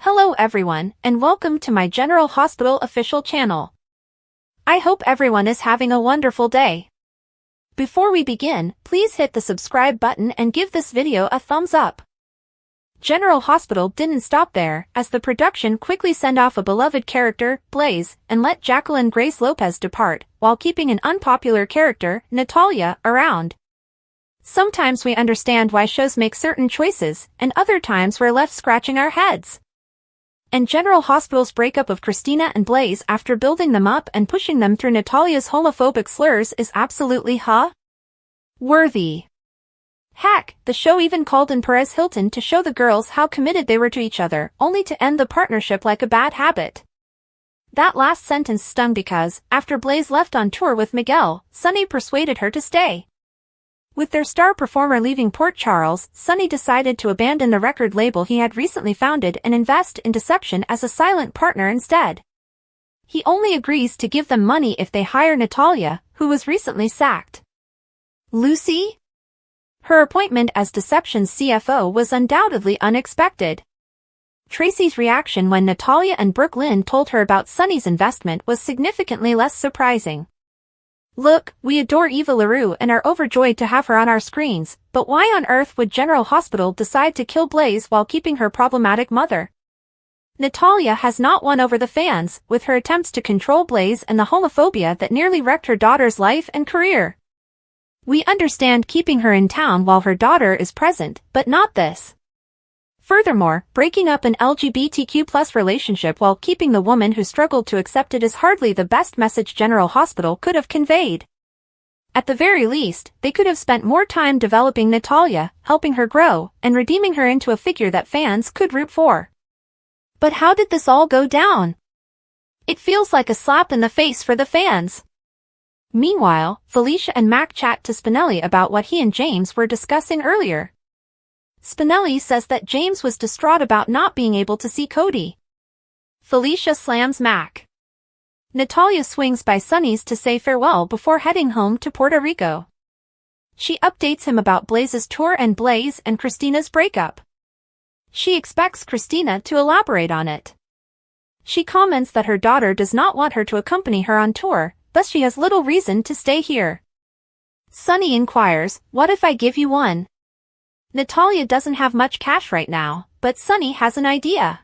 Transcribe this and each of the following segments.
Hello everyone, and welcome to my General Hospital official channel. I hope everyone is having a wonderful day. Before we begin, please hit the subscribe button and give this video a thumbs up. General Hospital didn't stop there, as the production quickly sent off a beloved character, Blaze, and let Jacqueline Grace Lopez depart, while keeping an unpopular character, Natalia, around. Sometimes we understand why shows make certain choices, and other times we're left scratching our heads. And General Hospital's breakup of Christina and Blaze after building them up and pushing them through Natalia's homophobic slurs is absolutely worthy. Heck, the show even called in Perez Hilton to show the girls how committed they were to each other, only to end the partnership like a bad habit. That last sentence stung because, after Blaze left on tour with Miguel, Sonny persuaded her to stay. With their star performer leaving Port Charles, Sonny decided to abandon the record label he had recently founded and invest in Deception as a silent partner instead. He only agrees to give them money if they hire Natalia, who was recently sacked. Lucy? Her appointment as Deception's CFO was undoubtedly unexpected. Tracy's reaction when Natalia and Brooke Lynn told her about Sonny's investment was significantly less surprising. Look, we adore Eva LaRue and are overjoyed to have her on our screens, but why on earth would General Hospital decide to kill Blaze while keeping her problematic mother? Natalia has not won over the fans, with her attempts to control Blaze and the homophobia that nearly wrecked her daughter's life and career. We understand keeping her in town while her daughter is present, but not this. Furthermore, breaking up an LGBTQ+ relationship while keeping the woman who struggled to accept it is hardly the best message General Hospital could have conveyed. At the very least, they could have spent more time developing Natalia, helping her grow, and redeeming her into a figure that fans could root for. But how did this all go down? It feels like a slap in the face for the fans. Meanwhile, Felicia and Mac chat to Spinelli about what he and James were discussing earlier. Spinelli says that James was distraught about not being able to see Cody. Felicia slams Mac. Natalia swings by Sonny's to say farewell before heading home to Puerto Rico. She updates him about Blaze's tour and Blaze and Christina's breakup. She expects Christina to elaborate on it. She comments that her daughter does not want her to accompany her on tour, thus she has little reason to stay here. Sonny inquires, "What if I give you one?" Natalia doesn't have much cash right now, but Sonny has an idea.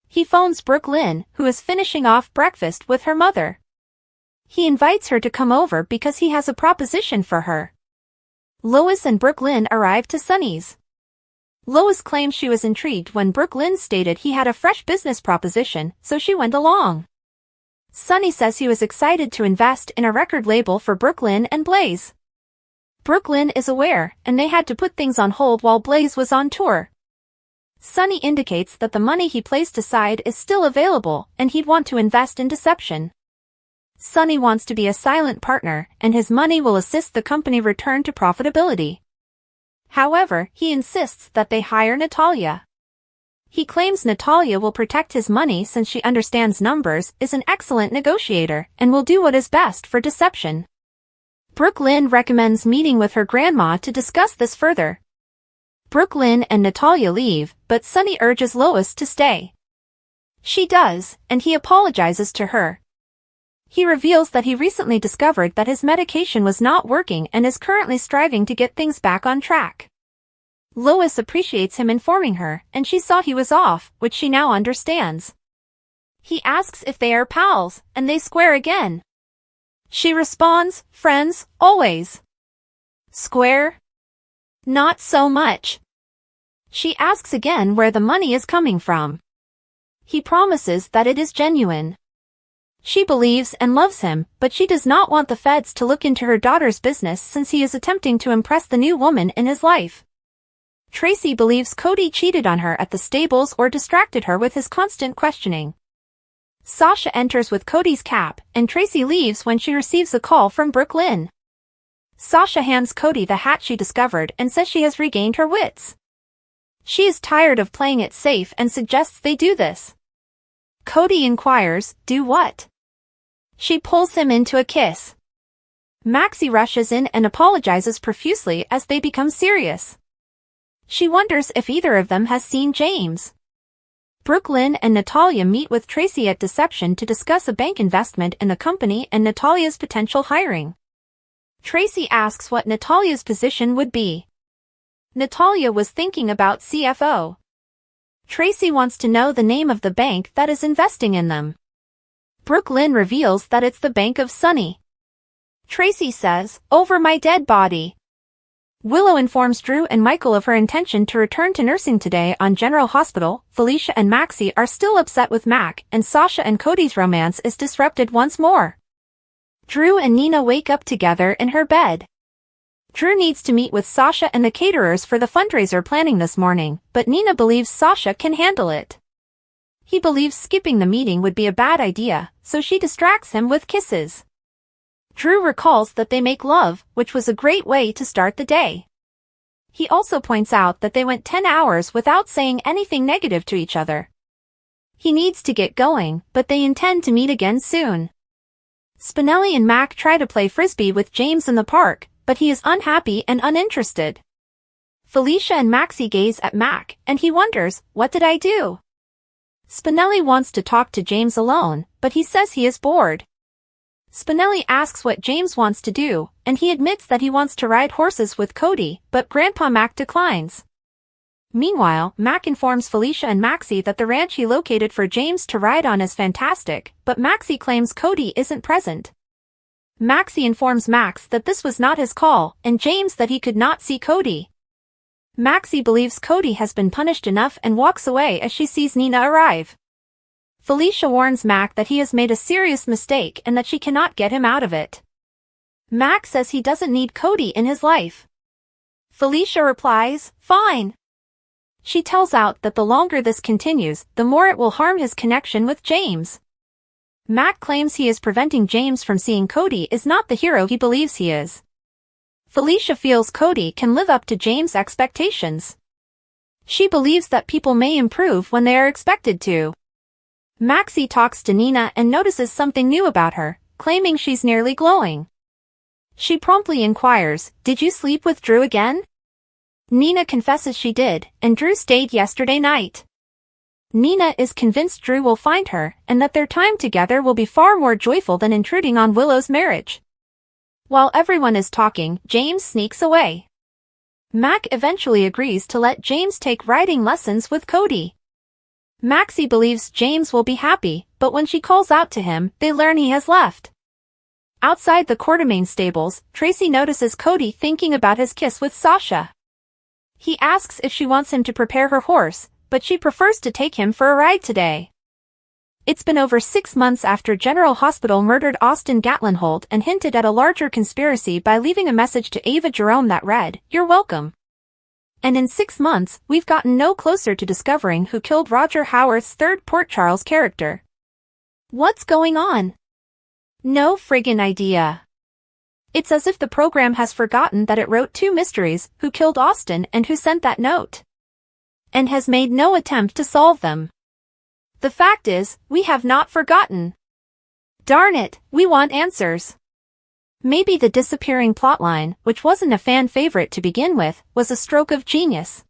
He phones Brooke Lynn, who is finishing off breakfast with her mother. He invites her to come over because he has a proposition for her. Lois and Brooke Lynn arrive to Sonny's. Lois claims she was intrigued when Brooke Lynn stated he had a fresh business proposition, so she went along. Sonny says he was excited to invest in a record label for Brooke Lynn and Blaze. Brooke Lynn is aware, and they had to put things on hold while Blaze was on tour. Sonny indicates that the money he placed aside is still available, and he'd want to invest in Deception. Sonny wants to be a silent partner, and his money will assist the company return to profitability. However, he insists that they hire Natalia. He claims Natalia will protect his money since she understands numbers, is an excellent negotiator, and will do what is best for Deception. Brooke Lynn recommends meeting with her grandma to discuss this further. Brooke Lynn and Natalia leave, but Sonny urges Lois to stay. She does, and he apologizes to her. He reveals that he recently discovered that his medication was not working and is currently striving to get things back on track. Lois appreciates him informing her, and she saw he was off, which she now understands. He asks if they are pals, and they square again. She responds, "Friends, always." Square? Not so much. She asks again where the money is coming from. He promises that it is genuine. She believes and loves him, but she does not want the feds to look into her daughter's business since he is attempting to impress the new woman in his life. Tracy believes Cody cheated on her at the stables or distracted her with his constant questioning. Sasha enters with Cody's cap, and Tracy leaves when she receives a call from Brooke Lynn. Sasha hands Cody the hat she discovered and says she has regained her wits. She is tired of playing it safe and suggests they do this. Cody inquires, "Do what?" She pulls him into a kiss. Maxie rushes in and apologizes profusely as they become serious. She wonders if either of them has seen James. Brooklyn and Natalia meet with Tracy at Deception to discuss a bank investment in the company and Natalia's potential hiring. Tracy asks what Natalia's position would be. Natalia was thinking about CFO. Tracy wants to know the name of the bank that is investing in them. Brooklyn reveals that it's the Bank of Sunny. Tracy says, "Over my dead body." Willow informs Drew and Michael of her intention to return to nursing today on General Hospital. Felicia and Maxie are still upset with Mac, and Sasha and Cody's romance is disrupted once more. Drew and Nina wake up together in her bed. Drew needs to meet with Sasha and the caterers for the fundraiser planning this morning, but Nina believes Sasha can handle it. He believes skipping the meeting would be a bad idea, so she distracts him with kisses. Drew recalls that they make love, which was a great way to start the day. He also points out that they went 10 hours without saying anything negative to each other. He needs to get going, but they intend to meet again soon. Spinelli and Mac try to play frisbee with James in the park, but he is unhappy and uninterested. Felicia and Maxie gaze at Mac, and he wonders, "What did I do?" Spinelli wants to talk to James alone, but he says he is bored. Spinelli asks what James wants to do, and he admits that he wants to ride horses with Cody, but Grandpa Mac declines. Meanwhile, Mac informs Felicia and Maxie that the ranch he located for James to ride on is fantastic, but Maxie claims Cody isn't present. Maxie informs Max that this was not his call, and James that he could not see Cody. Maxie believes Cody has been punished enough and walks away as she sees Nina arrive. Felicia warns Mac that he has made a serious mistake and that she cannot get him out of it. Mac says he doesn't need Cody in his life. Felicia replies, "Fine." She tells out that the longer this continues, the more it will harm his connection with James. Mac claims he is preventing James from seeing Cody is not the hero he believes he is. Felicia feels Cody can live up to James' expectations. She believes that people may improve when they are expected to. Maxie talks to Nina and notices something new about her, claiming she's nearly glowing. She promptly inquires, "Did you sleep with Drew again?" Nina confesses she did, and Drew stayed yesterday night. Nina is convinced Drew will find her, and that their time together will be far more joyful than intruding on Willow's marriage. While everyone is talking, James sneaks away. Mac eventually agrees to let James take riding lessons with Cody. Maxie believes James will be happy, but when she calls out to him, they learn he has left. Outside the Quartermain stables, Tracy notices Cody thinking about his kiss with Sasha. He asks if she wants him to prepare her horse, but she prefers to take him for a ride today. It's been over 6 months after General Hospital murdered Austin Gatlinholt and hinted at a larger conspiracy by leaving a message to Ava Jerome that read, "You're welcome." And in 6 months, we've gotten no closer to discovering who killed Roger Howarth's third Port Charles character. What's going on? No friggin' idea. It's as if the program has forgotten that it wrote 2 mysteries, who killed Austin and who sent that note, and has made no attempt to solve them. The fact is, we have not forgotten. Darn it, we want answers. Maybe the disappearing plotline, which wasn't a fan favorite to begin with, was a stroke of genius.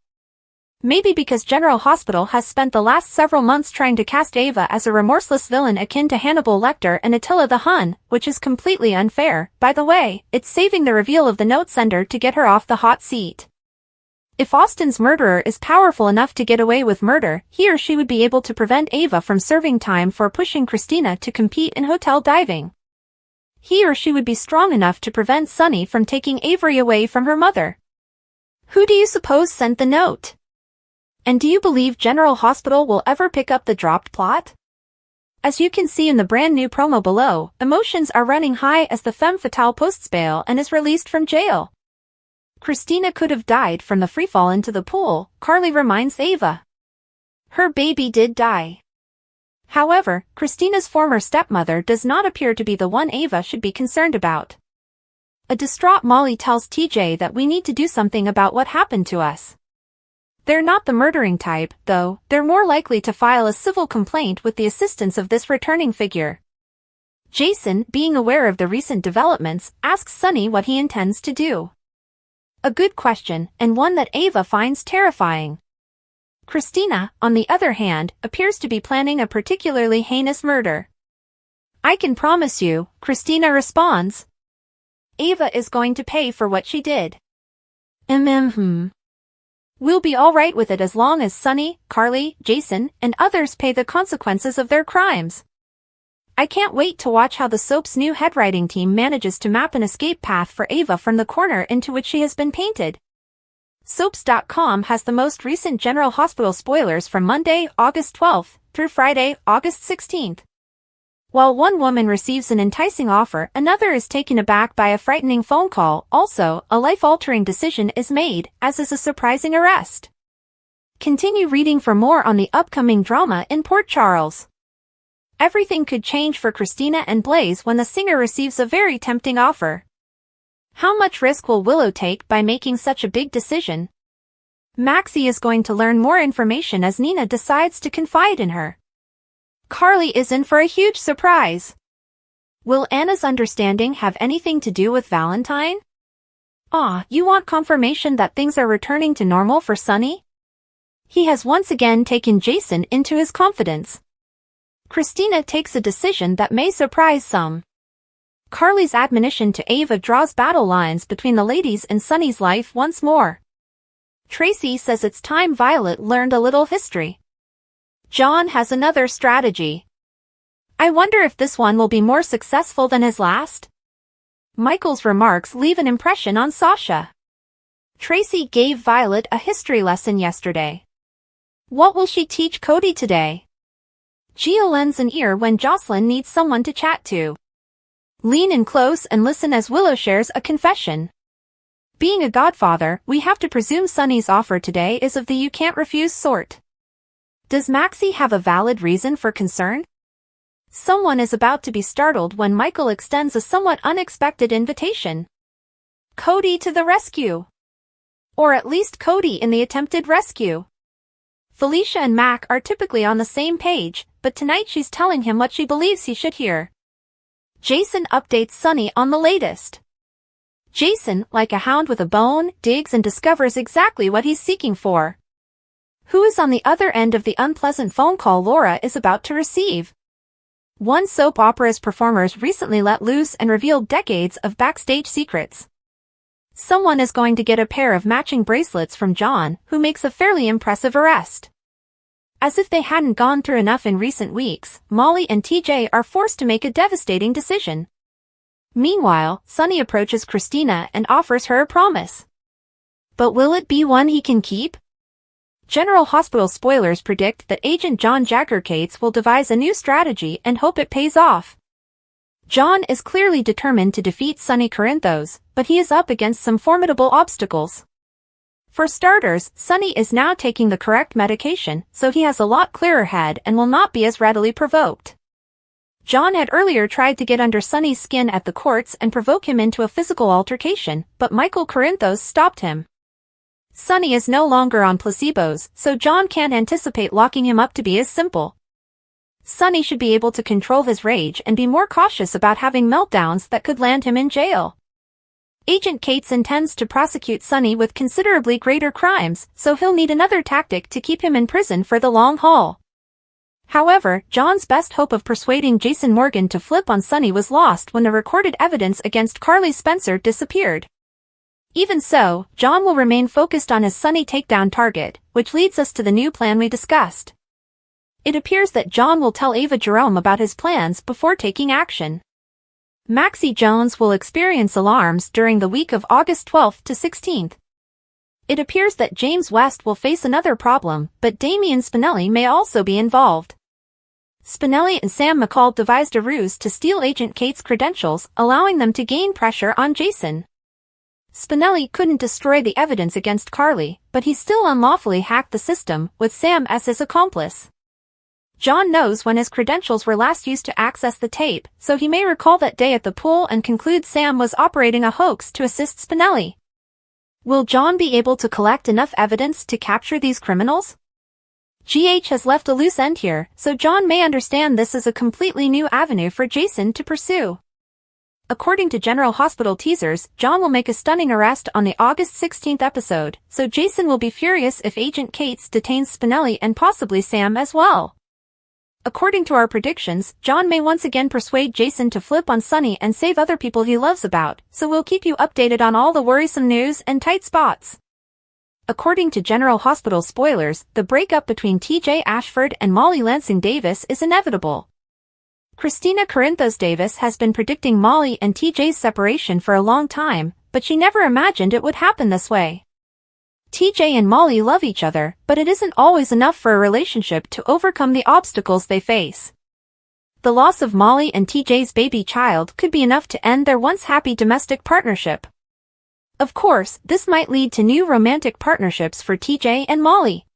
Maybe because General Hospital has spent the last several months trying to cast Ava as a remorseless villain akin to Hannibal Lecter and Attila the Hun, which is completely unfair. By the way, it's saving the reveal of the note sender to get her off the hot seat. If Austin's murderer is powerful enough to get away with murder, he or she would be able to prevent Ava from serving time for pushing Christina to compete in hotel diving. He or she would be strong enough to prevent Sunny from taking Avery away from her mother. Who do you suppose sent the note? And do you believe General Hospital will ever pick up the dropped plot? As you can see in the brand new promo below, emotions are running high as the femme fatale posts bail and is released from jail. Christina could have died from the freefall into the pool, Carly reminds Ava. Her baby did die. However, Christina's former stepmother does not appear to be the one Ava should be concerned about. A distraught Molly tells TJ that we need to do something about what happened to us. They're not the murdering type, though. They're more likely to file a civil complaint with the assistance of this returning figure. Jason, being aware of the recent developments, asks Sunny what he intends to do. A good question, and one that Ava finds terrifying. Christina, on the other hand, appears to be planning a particularly heinous murder. I can promise you, Christina responds. Ava is going to pay for what she did. We'll be all right with it as long as Sunny, Carly, Jason, and others pay the consequences of their crimes. I can't wait to watch how the soap's new headwriting team manages to map an escape path for Ava from the corner into which she has been painted. Soaps.com has the most recent General Hospital spoilers from Monday, August 12th, through Friday, August 16th. While one woman receives an enticing offer, another is taken aback by a frightening phone call. Also, a life-altering decision is made, as is a surprising arrest. Continue reading for more on the upcoming drama in Port Charles. Everything could change for Christina and Blaze when the singer receives a very tempting offer. How much risk will Willow take by making such a big decision? Maxie is going to learn more information as Nina decides to confide in her. Carly is in for a huge surprise. Will Anna's understanding have anything to do with Valentine? You want confirmation that things are returning to normal for Sunny? He has once again taken Jason into his confidence. Christina takes a decision that may surprise some. Carly's admonition to Ava draws battle lines between the ladies in Sunny's life once more. Tracy says it's time Violet learned a little history. John has another strategy. I wonder if this one will be more successful than his last? Michael's remarks leave an impression on Sasha. Tracy gave Violet a history lesson yesterday. What will she teach Cody today? Gio lends an ear when Jocelyn needs someone to chat to. Lean in close and listen as Willow shares a confession. Being a godfather, we have to presume Sunny's offer today is of the you can't refuse sort. Does Maxie have a valid reason for concern? Someone is about to be startled when Michael extends a somewhat unexpected invitation. Cody to the rescue. Or at least Cody in the attempted rescue. Felicia and Mac are typically on the same page, but tonight she's telling him what she believes he should hear. Jason updates Sunny on the latest. Jason, like a hound with a bone, digs and discovers exactly what he's seeking for. Who is on the other end of the unpleasant phone call Laura is about to receive? One soap opera's performers recently let loose and revealed decades of backstage secrets. Someone is going to get a pair of matching bracelets from John, who makes a fairly impressive arrest. As if they hadn't gone through enough in recent weeks, Molly and TJ are forced to make a devastating decision. Meanwhile, Sunny approaches Christina and offers her a promise. But will it be one he can keep? General Hospital spoilers predict that Agent John Jagger-Cates will devise a new strategy and hope it pays off. John is clearly determined to defeat Sunny Corinthos, but he is up against some formidable obstacles. For starters, Sunny is now taking the correct medication, so he has a lot clearer head and will not be as readily provoked. John had earlier tried to get under Sunny's skin at the courts and provoke him into a physical altercation, but Michael Corinthos stopped him. Sunny is no longer on placebos, so John can't anticipate locking him up to be as simple. Sunny should be able to control his rage and be more cautious about having meltdowns that could land him in jail. Agent Cates intends to prosecute Sunny with considerably greater crimes, so he'll need another tactic to keep him in prison for the long haul. However, John's best hope of persuading Jason Morgan to flip on Sunny was lost when the recorded evidence against Carly Spencer disappeared. Even so, John will remain focused on his Sunny takedown target, which leads us to the new plan we discussed. It appears that John will tell Ava Jerome about his plans before taking action. Maxie Jones will experience alarms during the week of August 12th to 16th. It appears that James West will face another problem, but Damian Spinelli may also be involved. Spinelli and Sam McCall devised a ruse to steal Agent Cates' credentials, allowing them to gain pressure on Jason. Spinelli couldn't destroy the evidence against Carly, but he still unlawfully hacked the system, with Sam as his accomplice. John knows when his credentials were last used to access the tape, so he may recall that day at the pool and conclude Sam was operating a hoax to assist Spinelli. Will John be able to collect enough evidence to capture these criminals? GH has left a loose end here, so John may understand this as a completely new avenue for Jason to pursue. According to General Hospital teasers, John will make a stunning arrest on the August 16th episode, so Jason will be furious if Agent Cates detains Spinelli and possibly Sam as well. According to our predictions, John may once again persuade Jason to flip on Sunny and save other people he loves about, so we'll keep you updated on all the worrisome news and tight spots. According to General Hospital spoilers, the breakup between TJ Ashford and Molly Lansing Davis is inevitable. Christina Corinthos Davis has been predicting Molly and TJ's separation for a long time, but she never imagined it would happen this way. TJ and Molly love each other, but it isn't always enough for a relationship to overcome the obstacles they face. The loss of Molly and TJ's baby child could be enough to end their once happy domestic partnership. Of course, this might lead to new romantic partnerships for TJ and Molly.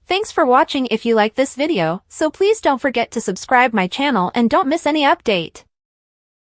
Thanks for watching. If you like this video, so please don't forget to subscribe my channel and don't miss any update.